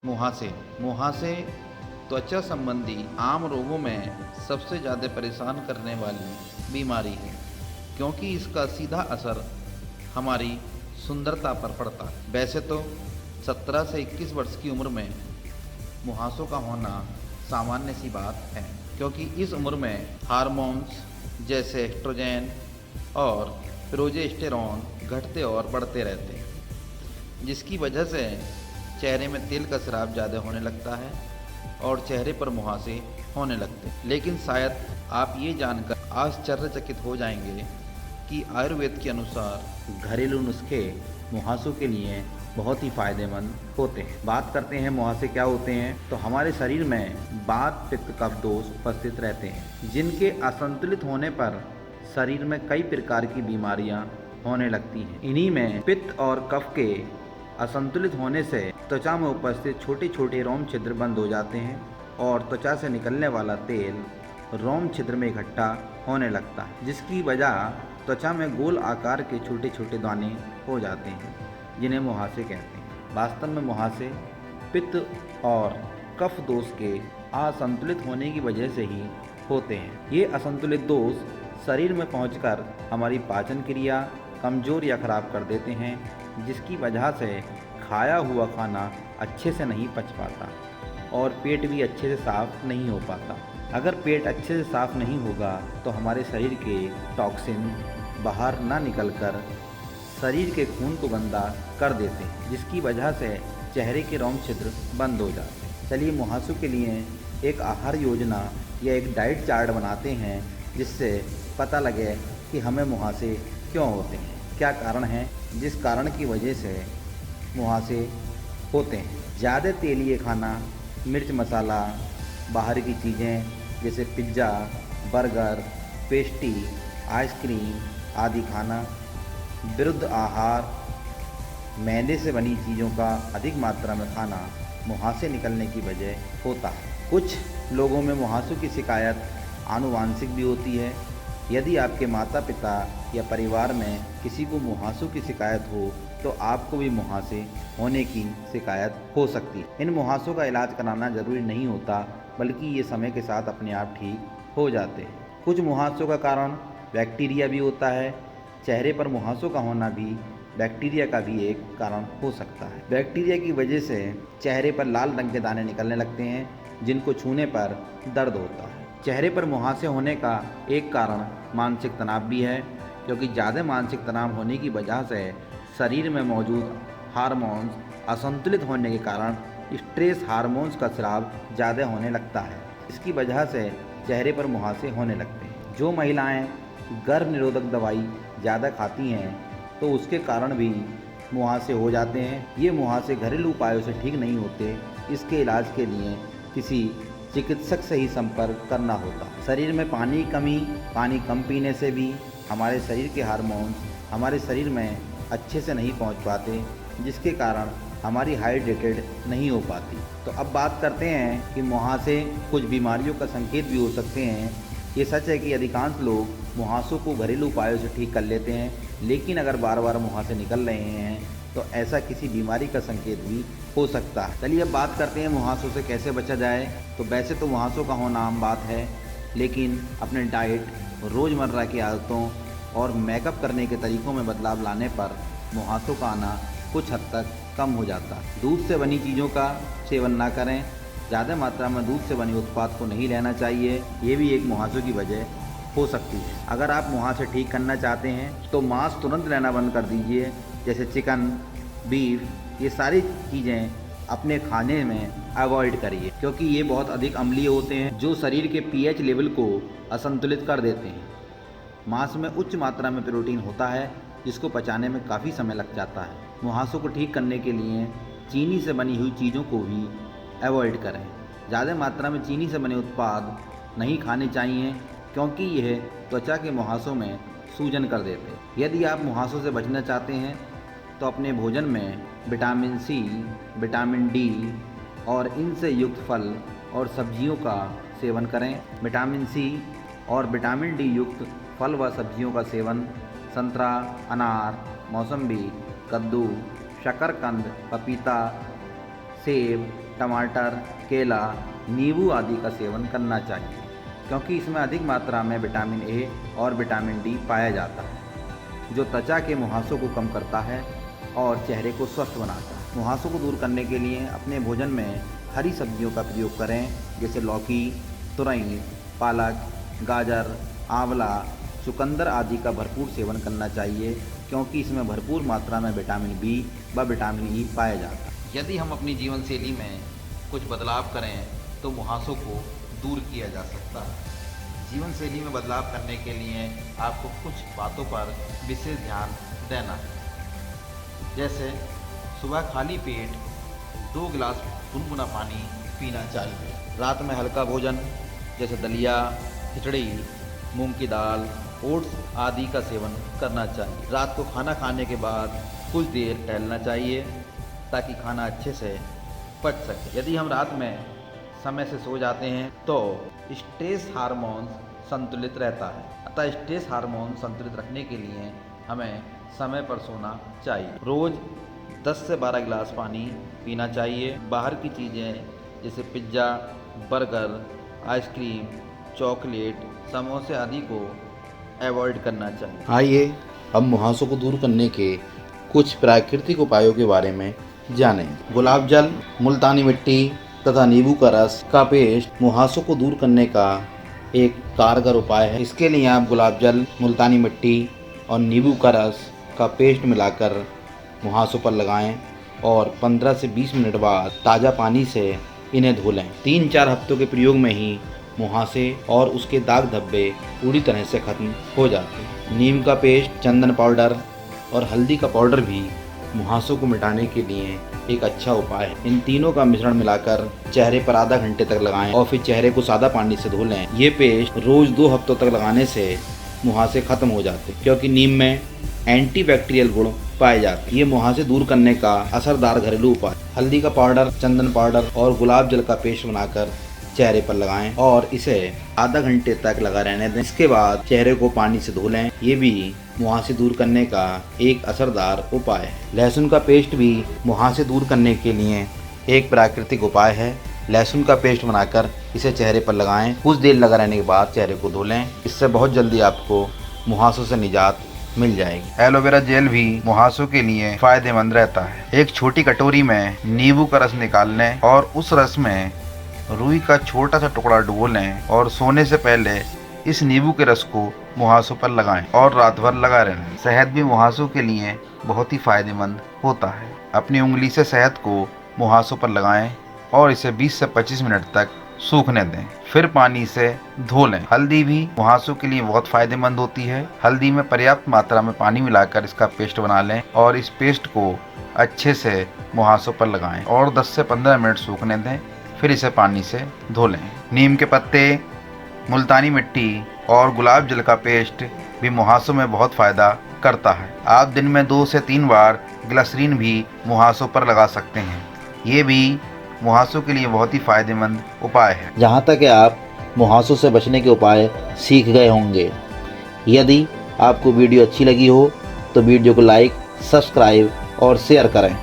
मुहासे मुहासे त्वचा संबंधी आम रोगों में सबसे ज़्यादा परेशान करने वाली बीमारी है, क्योंकि इसका सीधा असर हमारी सुंदरता पर पड़ता है। वैसे तो 17 से 21 वर्ष की उम्र में मुहासों का होना सामान्य सी बात है, क्योंकि इस उम्र में हार्मोन्स जैसे एस्ट्रोजन और प्रोजेस्टेरॉन घटते और बढ़ते रहते हैं, जिसकी वजह से चेहरे में तेल का स्राव ज़्यादा होने लगता है और चेहरे पर मुहासे होने लगते हैं। लेकिन शायद आप ये जानकर आश्चर्यचकित हो जाएंगे कि आयुर्वेद के अनुसार घरेलू नुस्खे मुहासों के लिए बहुत ही फायदेमंद होते हैं। बात करते हैं मुहासे क्या होते हैं, तो हमारे शरीर में वात पित्त कफ दोष उपस्थित रहते हैं, जिनके असंतुलित होने पर शरीर में कई प्रकार की बीमारियां होने लगती हैं। इन्हीं में पित्त और कफ के असंतुलित होने से त्वचा में उपस्थित छोटे छोटे रोम छिद्र बंद हो जाते हैं और त्वचा से निकलने वाला तेल रोम छिद्र में इकट्ठा होने लगता है, जिसकी वजह त्वचा में गोल आकार के छोटे छोटे दाने हो जाते हैं, जिन्हें मुहासे कहते हैं। वास्तव में मुहासे पित्त और कफ दोष के असंतुलित होने की वजह से ही होते हैं। ये असंतुलित दोष शरीर में पहुंचकर हमारी पाचन क्रिया कमज़ोर या खराब कर देते हैं, जिसकी वजह से खाया हुआ खाना अच्छे से नहीं पच पाता और पेट भी अच्छे से साफ नहीं हो पाता। अगर पेट अच्छे से साफ नहीं होगा तो हमारे शरीर के टॉक्सिन बाहर ना निकलकर शरीर के खून को गंदा कर देते हैं, जिसकी वजह से चेहरे के रोम छिद्र बंद हो जाते हैं। चलिए मुहासों के लिए एक आहार योजना या एक डाइट चार्ट बनाते हैं, जिससे पता लगे कि हमें मुहासे क्यों होते हैं, क्या कारण है जिस कारण की वजह से मुहासे होते हैं। ज़्यादा तेलीय खाना, मिर्च मसाला, बाहर की चीज़ें जैसे पिज्ज़ा, बर्गर, पेस्ट्री, आइसक्रीम आदि खाना, विरुद्ध आहार, मैदे से बनी चीज़ों का अधिक मात्रा में खाना मुहासे निकलने की वजह होता है। कुछ लोगों में मुहासों की शिकायत आनुवांशिक भी होती है। यदि आपके माता पिता या परिवार में किसी को मुहासों की शिकायत हो तो आपको भी मुहासे होने की शिकायत हो सकती है। इन मुहासों का इलाज कराना ज़रूरी नहीं होता, बल्कि ये समय के साथ अपने आप ठीक हो जाते हैं। कुछ मुहासों का कारण बैक्टीरिया भी होता है। चेहरे पर मुहासों का होना भी बैक्टीरिया का भी एक कारण हो सकता है। बैक्टीरिया की वजह से चेहरे पर लाल रंग के दाने निकलने लगते हैं, जिनको छूने पर दर्द होता है। चेहरे पर मुहासे होने का एक कारण मानसिक तनाव भी है, क्योंकि ज़्यादा मानसिक तनाव होने की वजह से शरीर में मौजूद हार्मोन्स असंतुलित होने के कारण स्ट्रेस हार्मोन्स का स्राव ज़्यादा होने लगता है। इसकी वजह से चेहरे पर मुहासे होने लगते हैं। जो महिलाएं गर्भ निरोधक दवाई ज़्यादा खाती हैं तो उसके कारण भी मुहासे हो जाते हैं। ये मुहासे घरेलू उपायों से ठीक नहीं होते। इसके इलाज के लिए किसी चिकित्सक से ही संपर्क करना होता है। शरीर में पानी कम पीने से भी हमारे शरीर के हार्मोन्स हमारे शरीर में अच्छे से नहीं पहुंच पाते, जिसके कारण हमारी हाइड्रेटेड नहीं हो पाती। तो अब बात करते हैं कि मुहासे कुछ बीमारियों का संकेत भी हो सकते हैं। ये सच है कि अधिकांश लोग मुहासों को घरेलू उपायों से ठीक कर लेते हैं, लेकिन अगर बार बार मुहासे निकल रहे हैं तो ऐसा किसी बीमारी का संकेत भी हो सकता है। चलिए अब बात करते हैं मुहासों से कैसे बचा जाए। तो वैसे तो मुहासों का होना आम बात है, लेकिन अपने डाइट, रोज़मर्रा की आदतों और मेकअप करने के तरीक़ों में बदलाव लाने पर मुहासों का आना कुछ हद तक कम हो जाता है। दूध से बनी चीज़ों का सेवन ना करें। ज़्यादा मात्रा में दूध से बने उत्पाद को नहीं लेना चाहिए, ये भी एक मुहासों की वजह हो सकती है। अगर आप मुहासे ठीक करना चाहते हैं तो मांस तुरंत लेना बंद कर दीजिए, जैसे चिकन, बीफ, ये सारी चीज़ें अपने खाने में अवॉइड करिए, क्योंकि ये बहुत अधिक अम्लीय होते हैं जो शरीर के पीएच लेवल को असंतुलित कर देते हैं। मांस में उच्च मात्रा में प्रोटीन होता है, जिसको पचाने में काफ़ी समय लग जाता है। मुहासों को ठीक करने के लिए चीनी से बनी हुई चीज़ों को भी अवॉइड करें। ज़्यादा मात्रा में चीनी से बने उत्पाद नहीं खाने चाहिए, क्योंकि यह त्वचा के मुहासों में सूजन कर देते हैं। यदि आप मुहासों से बचना चाहते हैं तो अपने भोजन में विटामिन सी, विटामिन डी और इनसे युक्त फल और सब्जियों का सेवन करें। विटामिन सी और विटामिन डी युक्त फल व सब्जियों का सेवन संतरा, अनार, मौसम्बी, कद्दू, शकरकंद, पपीता, सेब, टमाटर, केला, नींबू आदि का सेवन करना चाहिए, क्योंकि इसमें अधिक मात्रा में विटामिन ए और विटामिन डी पाया जाता है, जो त्वचा के मुहासों को कम करता है और चेहरे को स्वस्थ बनाता है। मुहासों को दूर करने के लिए अपने भोजन में हरी सब्जियों का प्रयोग करें, जैसे लौकी, तुरई, पालक, गाजर, आंवला, चुकंदर आदि का भरपूर सेवन करना चाहिए, क्योंकि इसमें भरपूर मात्रा में विटामिन बी व विटामिन ई पाया जाता है। यदि हम अपनी जीवन शैली में कुछ बदलाव करें तो मुहासों को दूर किया जा सकता है। जीवन शैली में बदलाव करने के लिए आपको कुछ बातों पर विशेष ध्यान देना है, जैसे सुबह खाली पेट 2 गिलास गुनगुना पानी पीना चाहिए। रात में हल्का भोजन जैसे दलिया, खिचड़ी, मूंग की दाल, ओट्स आदि का सेवन करना चाहिए। रात को खाना खाने के बाद कुछ देर टहलना चाहिए, ताकि खाना अच्छे से पच सके। यदि हम रात में समय से सो जाते हैं तो स्ट्रेस हार्मोन संतुलित रहता है। अतः स्ट्रेस हार्मोन संतुलित रखने के लिए हमें समय पर सोना चाहिए। रोज़ 10 से 12 गिलास पानी पीना चाहिए। बाहर की चीज़ें जैसे पिज्ज़ा, बर्गर, आइसक्रीम, चॉकलेट, समोसे आदि को अवॉइड करना चाहिए। आइए अब मुहासों को दूर करने के कुछ प्राकृतिक उपायों के बारे में जानें। गुलाब जल, मुल्तानी मिट्टी तथा नींबू का रस का पेस्ट मुहासों को दूर करने का एक कारगर उपाय है। इसके लिए आप गुलाब जल, मुल्तानी मिट्टी और नींबू का रस का पेस्ट मिलाकर मुहासों पर लगाएं और 15 से 20 मिनट बाद ताज़ा पानी से इन्हें धो लें। 3-4 हफ्तों के प्रयोग में ही मुहासे और उसके दाग धब्बे पूरी तरह से खत्म हो जाते हैं। नीम का पेस्ट, चंदन पाउडर और हल्दी का पाउडर भी मुहासों को मिटाने के लिए एक अच्छा उपाय है। इन तीनों का मिश्रण मिलाकर चेहरे पर आधा घंटे तक लगाएं और फिर चेहरे को सादा पानी से धो लें। ये पेस्ट रोज 2 हफ्तों तक लगाने से मुहासे खत्म हो जाते हैं, क्योंकि नीम में एंटीबैक्टीरियल गुण पाए जाते हैं। ये मुहासे दूर करने का असरदार घरेलू उपाय। हल्दी का पाउडर, चंदन पाउडर और गुलाब जल का पेस्ट बनाकर चेहरे पर लगाएं और इसे आधा घंटे तक लगा रहने दें। इसके बाद चेहरे को पानी से धो लें। ये भी मुहासे दूर करने का एक असरदार उपाय है। लहसुन का पेस्ट भी मुहासे दूर करने के लिए एक प्राकृतिक उपाय है। लहसुन का पेस्ट बनाकर इसे चेहरे पर लगाएं। कुछ देर लगा रहने के बाद चेहरे को धो लें। इससे बहुत जल्दी आपको मुहासों से निजात मिल जाएगी। एलोवेरा जेल भी मुहासों के लिए फायदेमंद रहता है। एक छोटी कटोरी में नींबू का रस निकाल लें और उस रस में रुई का छोटा सा टुकड़ा डुबो लें और सोने से पहले इस नींबू के रस को मुहासों पर लगाएं और रात भर लगा रहें। शहद भी मुहासों के लिए बहुत ही फायदेमंद होता है। अपनी उंगली से शहद को मुहासों पर लगाएं और इसे 20 से 25 मिनट तक सूखने दें, फिर पानी से धो लें। हल्दी भी मुहासों के लिए बहुत फायदेमंद होती है। हल्दी में पर्याप्त मात्रा में पानी मिलाकर इसका पेस्ट बना लें और इस पेस्ट को अच्छे से मुहासों पर लगाएं और 10 से 15 मिनट सूखने दें, फिर इसे पानी से धो लें। नीम के पत्ते, मुल्तानी मिट्टी और गुलाब जल का पेस्ट भी मुहासों में बहुत फ़ायदा करता है। आप दिन में 2 से 3 बार ग्लिसरीन भी मुहासों पर लगा सकते हैं। ये भी मुहासों के लिए बहुत ही फायदेमंद उपाय है। जहाँ तक आप मुहासों से बचने के उपाय सीख गए होंगे। यदि आपको वीडियो अच्छी लगी हो तो वीडियो को लाइक, सब्सक्राइब और शेयर करें।